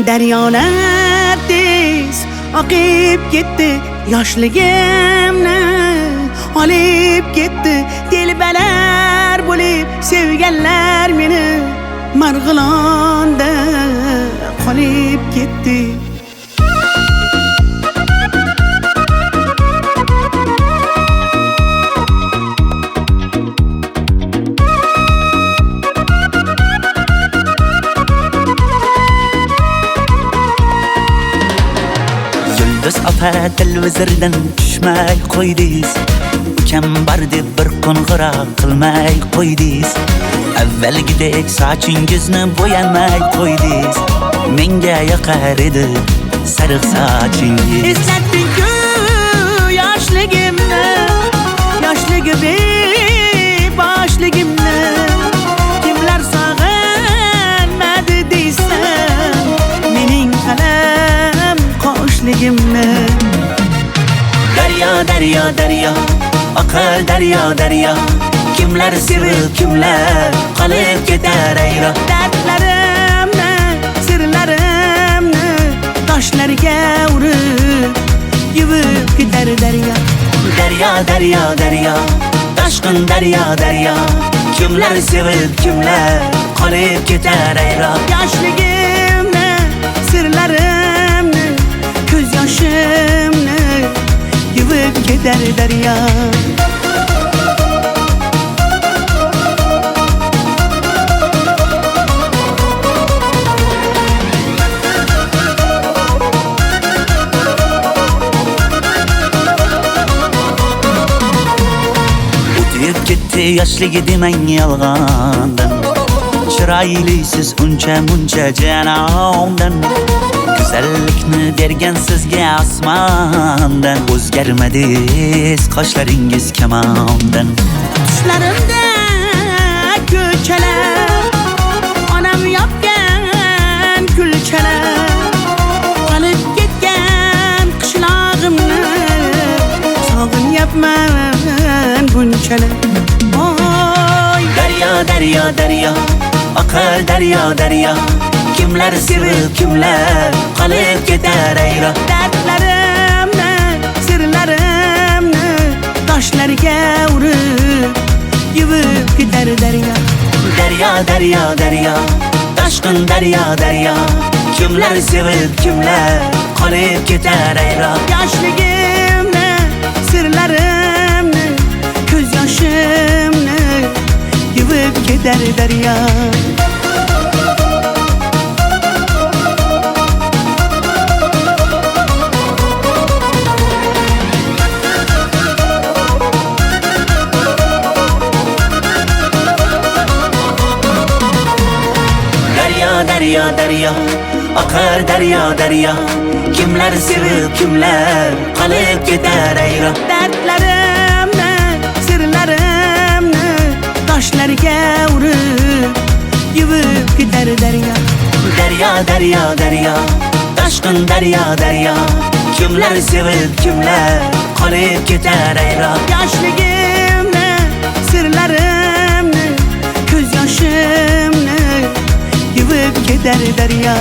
Deryolar tez oqib ketdi, yoshligimni olib ketdi. Telbalar bo'lib sevganlar meni Marg'ilonda qolib ketdi. Yulduz opa televizordan tushmay qo'ydingiz. Ukam bar deb bir qo'ng'iroq qilmay qo'ydingiz. Avvalgidek sochingizni bo'yamay qo'ydingiz. Menga yoqar edi sariq sochingiz. Eslatding-ku yoshligimni, boshligimni. Kimlar sog'inmadi deysan, mening qalam qoshligimni. Daryo, daryo, daryo, oqar daryo, daryo. Kimlar sevib, kimlar qolib ketar ayro. Dardlarimni, sirlarimni toshlarga urib yuvib ketar daryo. Daryo, daryo, daryo, toshqin daryo, daryo. Kimlar sevib, kimlar qolib ketar ayro. Yoshligimni, sirlarimni, ko'z yoshimni yuvib ketar daryo. Ketdi yoshligi demang yolg'ondan. Chiroylisiz uncha janomdan. Go'zallikni bergan sizga osmondan. O'zgarmadingiz qoshlaringiz kamondan. Tushlarimda ko'chalar, onam yopgan kulchalar. Qolib ketgan qishlog'imni sog'inyapman bunchalar. Daryo, daryo, daryo, oqar daryo, daryo. Kimlar sevib, kimlar qolib ketar ayro. Dardlarimni, sirlarimni toshlarga urib yuvib ketar daryo. Daryo, daryo, daryo, toshqin daryo, daryo. Kimlar sevib, kimlar qolib ketar ayro. Yoshligimni, sirlarimni, ko'z yoshimni yuvib ketar daryo. Daryo, daryo, oqar daryo, daryo. Kimlar sevib, kimlar qolib ketar ayro. Dardlarimni, sirlarimni toshlarga urib yuvib ketar daryo. Daryo, daryo, daryo, toshqin daryo, daryo. Kimlar sevib, kimlar qolib ketar ayro. Yoshligimni, sirlarimni, ko'z yoshimni yuvib ketar daryo.